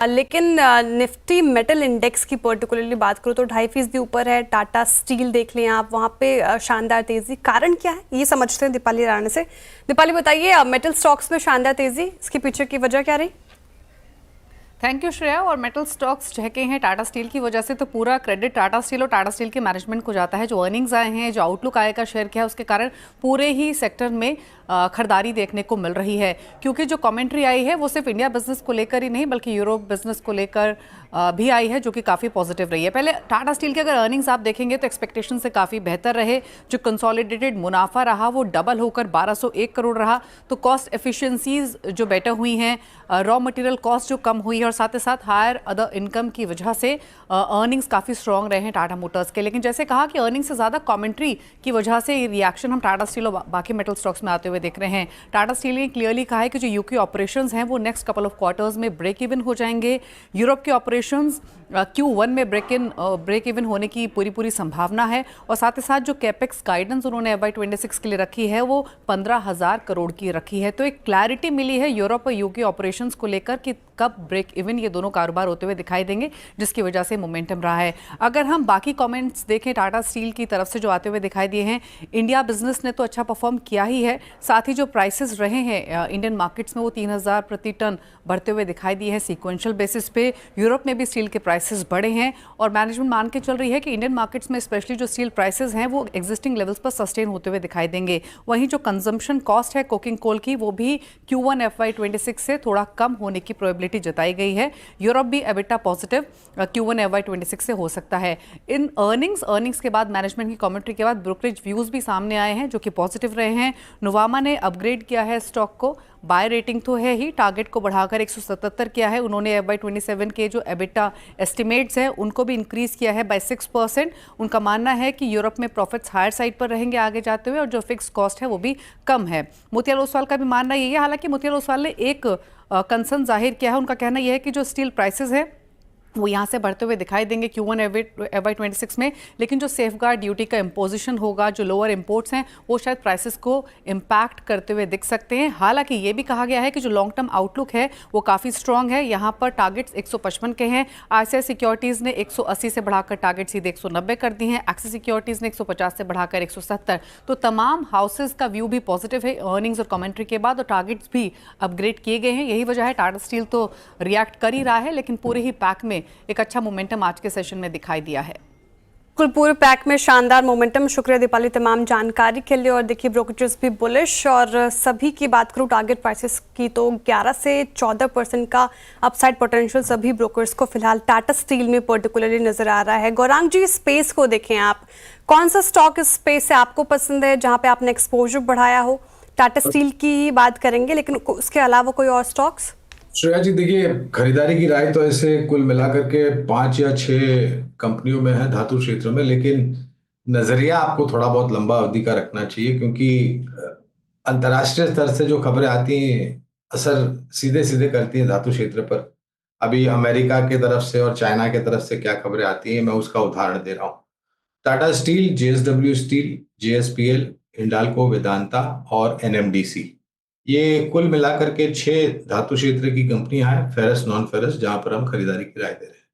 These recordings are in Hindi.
लेकिन निफ्टी मेटल इंडेक्स की पर्टिकुलरली बात करूँ तो 2.5% ऊपर है। टाटा स्टील देख लें आप, वहाँ पे शानदार तेजी। कारण क्या है ये समझते हैं दीपाली राणे से। दीपाली बताइए, मेटल स्टॉक्स में शानदार तेजी, इसके पीछे की वजह क्या रही? Thank you Shreya. और मेटल स्टॉक्स झुके हैं टाटा स्टील की वजह से, तो पूरा क्रेडिट टाटा स्टील और टाटा स्टील के मैनेजमेंट को जाता है। जो अर्निंग्स आए हैं, जो आउटलुक आएगा शेयर किया है, उसके कारण पूरे ही सेक्टर में खरीदारी देखने को मिल रही है। क्योंकि जो कमेंट्री आई है वो सिर्फ इंडिया बिजनेस को लेकर ही नहीं बल्कि यूरोप बिजनेस को लेकर भी आई है, जो कि काफ़ी पॉजिटिव रही है। पहले टाटा स्टील के अगर अर्निंग्स आप देखेंगे तो एक्सपेक्टेशन से काफ़ी बेहतर रहे। जो कंसोलिडेटेड मुनाफा रहा वो डबल होकर 1201 करोड़ रहा। तो कॉस्ट एफिशिएंसीज जो बेटर हुई हैं, रॉ मटेरियल कॉस्ट जो कम हुई है, और साथ ही साथ हायर अदर इनकम की वजह से अर्निंग्स काफ़ी स्ट्रॉन्ग रहे हैं टाटा मोटर्स के। लेकिन जैसे कहा कि अर्निंग्स से ज़्यादा कमेंट्री की वजह से रिएक्शन हम टाटा स्टील और बाकी मेटल स्टॉक्स में आते हुए देख रहे हैं। टाटा स्टील ने क्लियरली कहा है कि जो यूके ऑपरेशंस हैं वो नेक्स्ट कपल ऑफ क्वार्टर्स में ब्रेक इवन हो जाएंगे। यूरोप के ऑपरेशंस Q1 में ब्रेक इवन होने की पूरी संभावना है। और साथ ही साथ जो कैपेक्स गाइडेंस उन्होंने FY26 के लिए रखी है वो 15,000 करोड़ की रखी है। तो एक क्लैरिटी मिली है यूरोप और यूके ऑपरेशंस को लेकर कि कब ब्रेक इवन ये दोनों कारोबार होते हुए दिखाई देंगे, जिसकी वजह से मोमेंटम रहा है। अगर हम बाकी कमेंट्स देखें टाटा स्टील की तरफ से जो आते हुए दिखाई दिए हैं, इंडिया बिजनेस ने तो अच्छा परफॉर्म किया ही है, साथ ही जो प्राइसेस रहे हैं इंडियन मार्केट्स में वो 3,000 प्रति टन बढ़ते हुए दिखाई दिए हैं सीक्वेंशियल बेसिस पे। यूरोप में भी स्टील के प्राइसेस बढ़े हैं और मैनेजमेंट मान के चल रही है कि इंडियन मार्केट्स में स्पेशली जो स्टील प्राइसेस हैं वो एग्जिस्टिंग लेवल्स पर सस्टेन होते हुए दिखाई देंगे। वहीं जो कंजम्पशन कॉस्ट है कोकिंग कोल की, वो भी Q1 FY26 से थोड़ा कम होने की प्रोबेबिलिटी जताई गई है। यूरोप भी एबिटा पॉजिटिव Q1 FY26 से हो सकता है। इन अर्निंग्स के बाद मैनेजमेंट की कमेंट्री के बाद ब्रोकरेज व्यूज भी सामने आए हैं जो कि पॉजिटिव रहे हैं। नुवामा ने अपग्रेड किया है स्टॉक को, बाय रेटिंग तो है ही, टारगेट को बढ़ाकर 177 किया है। उन्होंने FY27 के जो एबिटा एस्टिमेट्स हैं उनको भी इंक्रीज किया है बाय 6%। उनका मानना है कि यूरोप में प्रॉफिट्स हायर साइड पर रहेंगे आगे जाते हुए और जो फिक्स कॉस्ट है वो भी कम है। मोतियाल ओसवाल का भी मानना यही है। हालांकि मोतियाल ओसवाल ने एक कंसर्न जाहिर किया है। उनका कहना यह है कि जो स्टील प्राइसेस है वो यहाँ से बढ़ते हुए दिखाई देंगे Q1 FY26 में, लेकिन जो सेफगार्ड ड्यूटी का इम्पोजिशन होगा, जो लोअर इंपोर्ट्स हैं, वो शायद प्राइसेस को इम्पैक्ट करते हुए दिख सकते हैं। हालांकि ये भी कहा गया है कि जो लॉन्ग टर्म आउटलुक है वो काफ़ी स्ट्रॉन्ग है। यहाँ पर टारगेट्स 155 के हैं। ICICI सिक्योरिटीज़ ने 180 से बढ़ाकर टारगेट सीधे 190 कर दी हैं। एक्सिस सिक्योरिटीज़ ने 150 से बढ़ाकर 170। तो तमाम हाउसेज का व्यू भी पॉजिटिव है अर्निंग्स और कमेंट्री के बाद, और टारगेट्स भी अपग्रेड किए गए हैं। यही वजह है टाटा स्टील तो रिएक्ट कर ही रहा है, लेकिन पूरे ही पैक में एक अच्छा मोमेंटम आज के सेशन में दिखाई दिया है। कुल पूरे पैक में शानदार मोमेंटम। शुक्रिया दीपाली तमाम जानकारी के लिए। और देखिए ब्रोकरेजेस भी बुलिश, और सभी की बात करूं टारगेट प्राइसेस की तो 11 से 14% का अपसाइड पोटेंशियल सभी ब्रोकर्स को फिलहाल टाटा स्टील में पर्टिकुलरली नजर आ रहा है। गौरांग जी, स्पेस को देखें आप, कौन सा स्टॉक इस स्पेस से आपको पसंद है जहां पे आपने एक्सपोजर बढ़ाया हो? टाटा स्टील की ही बात करेंगे, लेकिन उसके अलावा कोई और स्टॉक्स? श्रेया जी, देखिए, खरीदारी की राय तो ऐसे कुल मिलाकर के 5 या 6 कंपनियों में है धातु क्षेत्र में, लेकिन नजरिया आपको थोड़ा बहुत लंबा अवधि का रखना चाहिए, क्योंकि अंतर्राष्ट्रीय स्तर से जो खबरें आती हैं असर सीधे सीधे करती हैं धातु क्षेत्र पर। अभी अमेरिका के तरफ से और चाइना के तरफ से क्या खबरें आती हैं, मैं उसका उदाहरण दे रहा हूँ। Tata steel, JSW steel, JSPL, Hindalco, Vedanta और NMDC, ये कुल मिलाकर के 6 धातु क्षेत्र की कंपनियां हैं, फेरस नॉन फेरस, जहां पर हम खरीदारी की राय दे रहे हैं।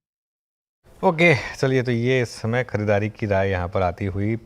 ओके, चलिए, तो ये इस समय खरीदारी की राय यहाँ पर आती हुई